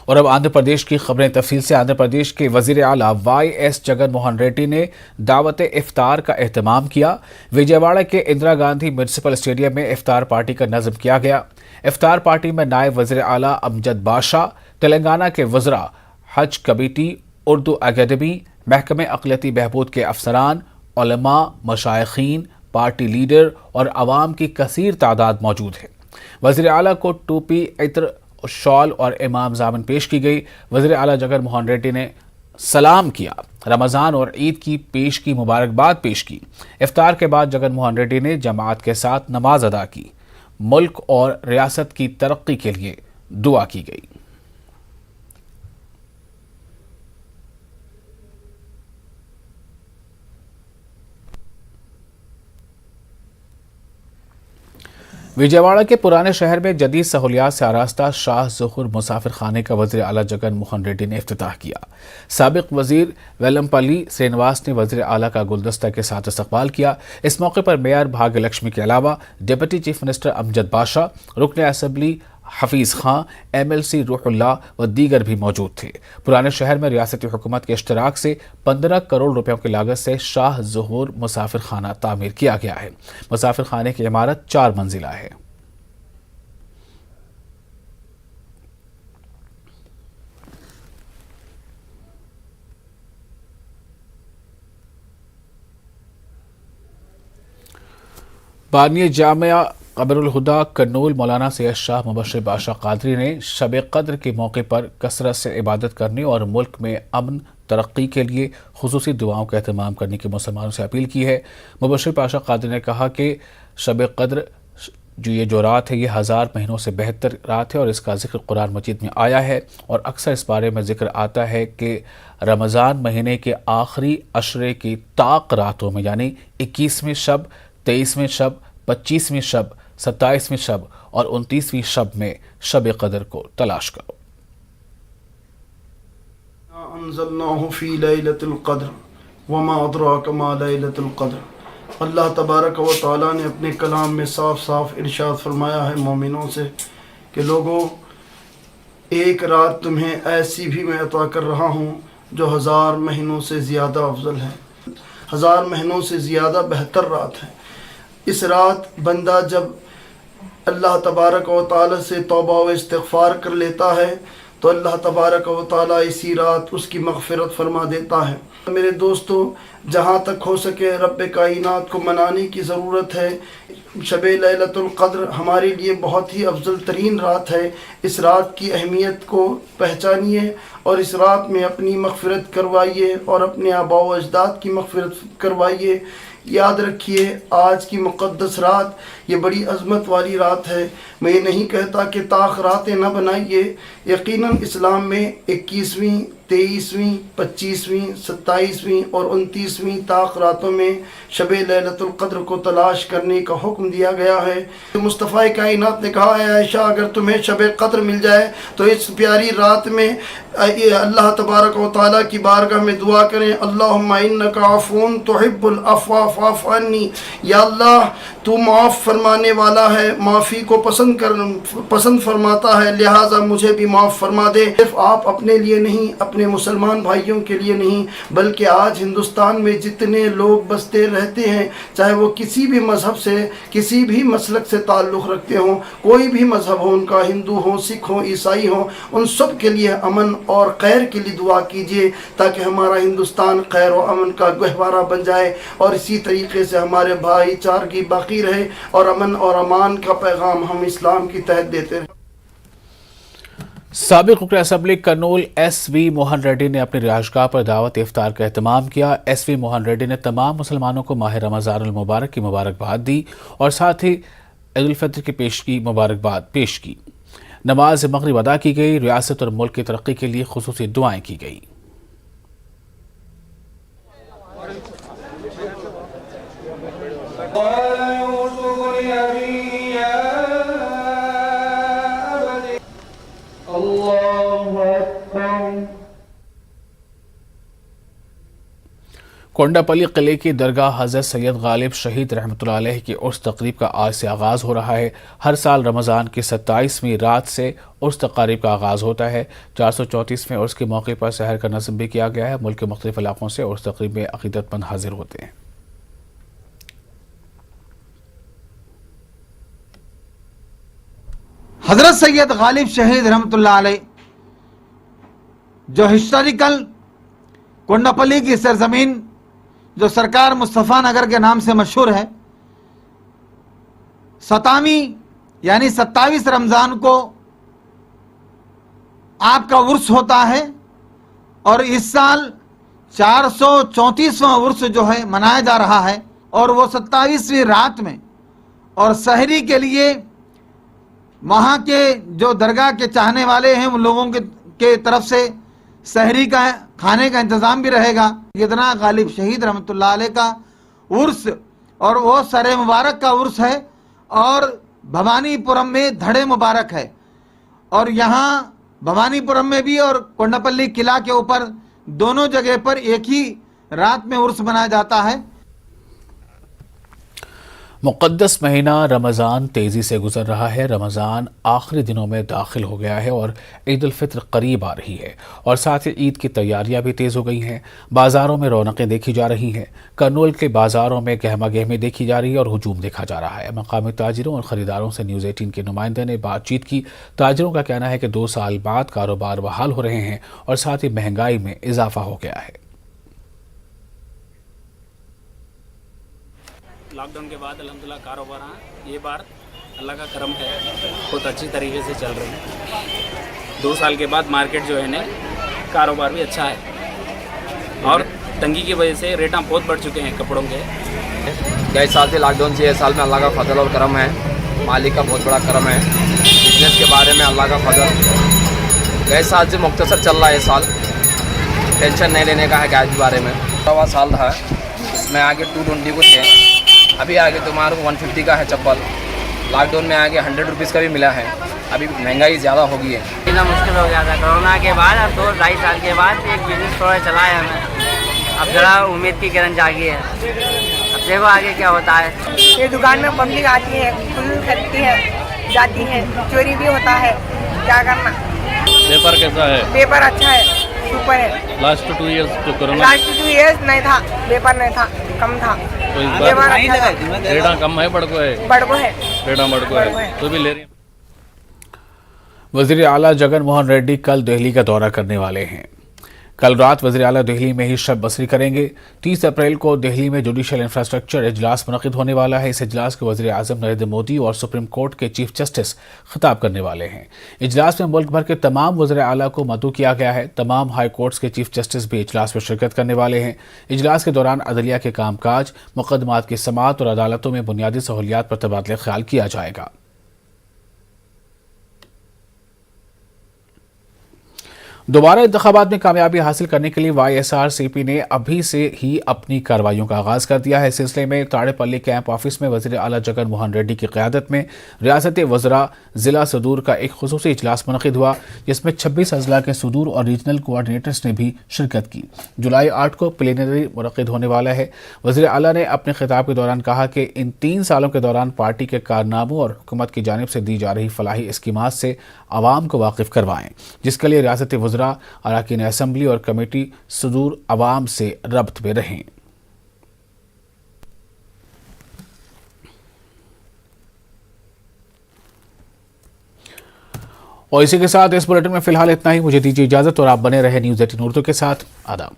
और अब आंध्र प्रदेश की खबरें तफसील से। आंध्र प्रदेश के वजीर आला YS जगन मोहन रेड्डी ने दावत इफ्तार का एहतमाम किया। विजयवाड़ा के इंदिरा गांधी म्यूनिसिपल स्टेडियम में इफ्तार पार्टी का नज़म किया गया। इफ्तार पार्टी में नायब वजीर आला अमजद बादशाह, तेलंगाना के वज़रा, हज कमेटी, उर्दू अकेडमी, महकमे अक़लियती बहबूद के अफसरान, उलमा, मशाइखीन, पार्टी लीडर और अवाम की कसीर तादाद मौजूद है। वज़ीर आला को टोपी, इत्र, शॉल और इमाम जामिन पेश की गई। वज़ीर आला जगन मोहन रेड्डी ने सलाम किया, रमज़ान और ईद की मुबारकबाद पेश की। इफ्तार के बाद जगन मोहन रेड्डी ने जमात के साथ नमाज अदा की। मुल्क और रियासत की तरक्की के लिए दुआ की गई। विजयवाड़ा के पुराने शहर में जदीद सहूलियात से आरास्ता शाह ज़ुहूर मुसाफिर खाने का वज़ीर आला जगन मोहन रेड्डी ने इफ्तिताह किया। साबिक वज़ीर वेलमपल्ली श्रीनिवास ने वज़ीर आला का गुलदस्ता के साथ इस्तकबाल किया। इस मौके पर मेयर भाग्यलक्ष्मी के अलावा डिप्टी चीफ मिनिस्टर अमजद बादशाह, रुकन असम्बली हफीज़ खां, MLC रूहुल्लाह व दीगर भी मौजूद थे। पुराने शहर में रियासती हुकूमत के इश्तराक से 15 करोड़ रुपयों की लागत से शाह ज़ुहूर मुसाफिर खाना तामीर किया गया है। मुसाफिर खाने की इमारत 4 मंजिला है। बानिया जामिया कबरुल हुदा कन्नूल मौलाना सैयद शाह मुबश्शिर बादशाह कादरी ने शब कद्र के मौके पर कसरत से इबादत करने और मुल्क में अमन तरक्की के लिए खुसूसी दुआओं का एहतमाम करने की मुसलमानों से अपील की है। मुबश्शिर बादशाह कादरी ने कहा कि शब कद्र जो रात है, ये 1000 महीनों से बेहतर रात है और इसका जिक्र कुरान मजीद में आया है और अक्सर इस बारे में जिक्र आता है कि रमज़ान महीने के आखिरी अशरे की ताक रातों में, यानी 21वीं शब, 23वीं शब, 25वीं शब, 27वीं शब और 29वीं शब में शब कदर को तलाश करो। अंज़लनाहु फी लैलतुल क़द्र वमा अदराक मा लैलतुल क़द्र। अल्लाह तबारक व तआला ने अपने कलाम में साफ साफ इरशाद फरमाया है मोमिनों से कि लोगों, एक रात तुम्हें ऐसी भी मैं अता कर रहा हूँ जो 1000 महीनों से ज़्यादा अफजल है, 1000 महीनों से ज़्यादा बेहतर रात है। इस रात बंदा जब अल्लाह तबारक व तआला से तौबा व इस्तिग़फ़ार कर लेता है तो अल्लाह तबारक व तआला इसी रात उसकी मग़फ़िरत फरमा देता है। मेरे दोस्तों, जहाँ तक हो सके रब्बे कायनात को मनाने की ज़रूरत है। शब लैलतुल क़द्र हमारे लिए बहुत ही अफजल तरीन रात है। इस रात की अहमियत को पहचानिए और इस रात में अपनी मग़फ़िरत करवाइए और अपने आबा व अजदाद की मग़फ़िरत करवाइए। याद रखिए, आज की मुक़द्दस रात ये बड़ी अज़मत वाली रात है। मैं ये नहीं कहता कि ताख़ रातें न बनाइए। यकीनन इस्लाम में 21वीं, 23वीं, 25वीं, 27वीं और 29वीं ताक़ रातों में शब लैलतुल क़द्र को तलाश करने का हुक्म दिया गया है। मुस्तफ़ा कायनात ने कहा है, आयशा, अगर तुम्हें शब क़द्र मिल जाए तो इस प्यारी रात में अल्लाह तबारक व तआला की बारगाह में दुआ करें, अल्लाहुम्मा इन्नका अफ़ून तुहिब्बुल अफ़्वा फ़अफ़ु अन्नी। या अल्लाह, तू माफ़ फरमाने वाला है, माफ़ी को पसंद फरमाता है, लिहाजा मुझे भी माफ़ फरमा दे। सिर्फ आप अपने लिए नहीं, अपने मुसलमान भाइयों के लिए नहीं, बल्कि आज हिंदुस्तान में जितने लोग बसते रहते हैं, चाहे वो किसी भी मज़हब से, किसी भी मसलक से ताल्लुक़ रखते हों, कोई भी मज़हब हो उनका, हिंदू हो, सिख हो, ईसाई हो, उन सब के लिए अमन और खैर के लिए दुआ कीजिए ताकि हमारा हिंदुस्तान खैर और अमन का गहवारा बन जाए और इसी तरीके से हमारे भाईचारगी बाकी रहे और अमन और अमान का पैगाम हम इस्लाम की तहत देते रहें। साबिक़ रुकन असम्बली कन्नूल SV मोहन रेड्डी ने अपनी रिहाइशगाह पर दावत इफ्तार का एहतमाम किया। SV मोहन रेड्डी ने तमाम मुसलमानों को माह रमज़ानुल मुबारक की मुबारकबाद दी और साथ ही ईद उल फितर की मुबारकबाद पेश की। नमाज मग़रिब अदा की गई। रियासत और मुल्क की तरक्की के लिए खुसूसी दुआएं की गई। कोंडापल्ली किले की दरगाह हज़रत सैयद गालिब शहीद रहमतुल्लाह अलैह की उर्स तकरीब का आज से आगाज़ हो रहा है। हर साल रमज़ान की 27वीं रात से उर्स तकारीब का आगाज़ होता है। 434वें उर्स के मौके पर सहर का नज़्म भी किया गया है। मुल्क के मुख्तलिफ इलाकों से उर्स तकरीब में अक़ीदतमंद हाजिर होते हैं। हजरत सैयद गालिब शहीद रहमतुल्लाह अलैह जो हिस्टोरिकल कोंडापल्ली की सरजमीन जो सरकार मुस्तफ़ा नगर के नाम से मशहूर है, 27वीं यानी 27 रमज़ान को आपका उर्स होता है और इस साल 434वां उर्स जो है मनाया जा रहा है और वो 27वीं रात में, और सहरी के लिए वहाँ के जो दरगाह के चाहने वाले हैं उन लोगों के तरफ से सहरी का खाने का इंतज़ाम भी रहेगा। सैयदना गालिब शहीद रहमतुल्लाह अलैह का उर्स और वो सरे मुबारक का उर्स है और भवानीपुरम में धड़े मुबारक है, और यहाँ भवानीपुरम में भी और कोंडापल्ली किला के ऊपर दोनों जगह पर एक ही रात में उर्स मनाया जाता है। मुक़द्दस महीना रमज़ान तेज़ी से गुजर रहा है। रमज़ान आखिरी दिनों में दाखिल हो गया है और ईद उल फित्र करीब आ रही है और साथ ही ईद की तैयारियां भी तेज़ हो गई हैं। बाज़ारों में रौनकें देखी जा रही हैं। कर्नूल के बाज़ारों में गहमा गहमी देखी जा रही है और हुजूम देखा जा रहा है। मकामी ताजिरों और ख़रीदारों से न्यूज़ 18 के नुमाइंदे ने बातचीत की। ताजिरों का कहना है कि 2 साल बाद कारोबार बहाल हो रहे हैं और साथ ही महंगाई में इजाफा हो गया है। लॉकडाउन के बाद अल्हम्दुलिल्लाह कारोबार ये बार अल्लाह का करम है, बहुत अच्छी तरीके से चल रहे हैं। 2 साल के बाद मार्केट जो है ना कारोबार भी अच्छा है और तंगी की वजह से रेट बहुत बढ़ चुके हैं कपड़ों के। गए साल से लॉकडाउन से इस साल में अल्लाह का फजल और करम है, मालिक का बहुत बड़ा करम है। बिजनेस के बारे में अल्लाह का फजल गए साल से मुख्तसर चल रहा है। इस साल टेंशन नहीं लेने का है गैस के बारे में। सवा साल था, इसमें आगे 220 को थे, अभी आगे तुम्हारे को 150 का है चप्पल। लॉकडाउन में आगे 100 रुपीज़ का भी मिला है। अभी महंगाई ज़्यादा हो गई है। इतना मुश्किल हो गया था कोरोना के बाद। अब 2-2.5 साल के बाद एक बिजनेस थोड़ा चला है हमें। अब ज़रा उम्मीद की किरण जागी है। अब देखो आगे क्या होता है। ये दुकान में पब्लिक आती है, फुल खरीदती है, जाती है, चोरी भी होता है, क्या करना। पेपर कैसा है? पेपर अच्छा है, सुपर है। लास्ट 2 इयर्स जो कोरोना लास्ट 2 इयर्स नहीं था, पेपर नहीं था, कम था। तो इस पेपर बार अच्छा था। रेटा कम है बड़को है? बड़को है, रेटा बड़को है तो भी ले रही हैं। वज़ीर आला जगन मोहन रेड्डी कल दिल्ली का दौरा करने वाले हैं। कल रात वज़ीर आला दिल्ली में ही शब बसरी करेंगे। 30 अप्रैल को दिल्ली में जुडिशल इंफ्रास्ट्रक्चर इजलास मुनक़िद होने वाला है। इस इजलास को वज़ीर आज़म नरेंद्र मोदी और सुप्रीम कोर्ट के चीफ जस्टिस खिताब करने वाले हैं। इजलास में मुल्क भर के तमाम वज़ीर आला को मदऊ किया गया है। तमाम हाई कोर्ट्स के चीफ जस्टिस भी इजलास में शिरकत करने वाले हैं। इजलास के दौरान अदलिया के कामकाज, मुकदमात की समाअत और अदालतों में बुनियादी सहूलियात पर तबादला ख्याल किया जाएगा। दोबारा इंतखाबात में कामयाबी हासिल करने के लिए YSRCP ने अभी से ही अपनी कार्रवाइयों का आगाज़ कर दिया है। इस सिलसिले में ताड़ेपल्ली कैंप ऑफिस में वज़ीर आला जगन मोहन रेड्डी की क़यादत में रियासती वज़रा ज़िला सदूर का एक खुसूसी इजलास मुनक़िद हुआ, जिसमें 26 अज़ला के सदूर और रीजनल कोऑर्डिनेटर्स ने भी शिरकत की। जुलाई 8 को प्लेनरी मुनक़िद होने वाला है। वज़ीर आला ने अपने खिताब के दौरान कहा कि इन 3 सालों के दौरान पार्टी के कारनामों और हुकूमत की जानिब से दी जा रही फलाही स्कीमात से आवाम को वाकिफ़ करवाएं, जिसके लिए रियासती वज़रा, अरकान असम्बली और कमेटी सुदूर आवाम से रब्त में रहें। और इसी के साथ इस बुलेटिन में फिलहाल इतना ही। मुझे दीजिए इजाजत और आप बने रहे न्यूज़ 18 उर्दू के साथ। आदाब।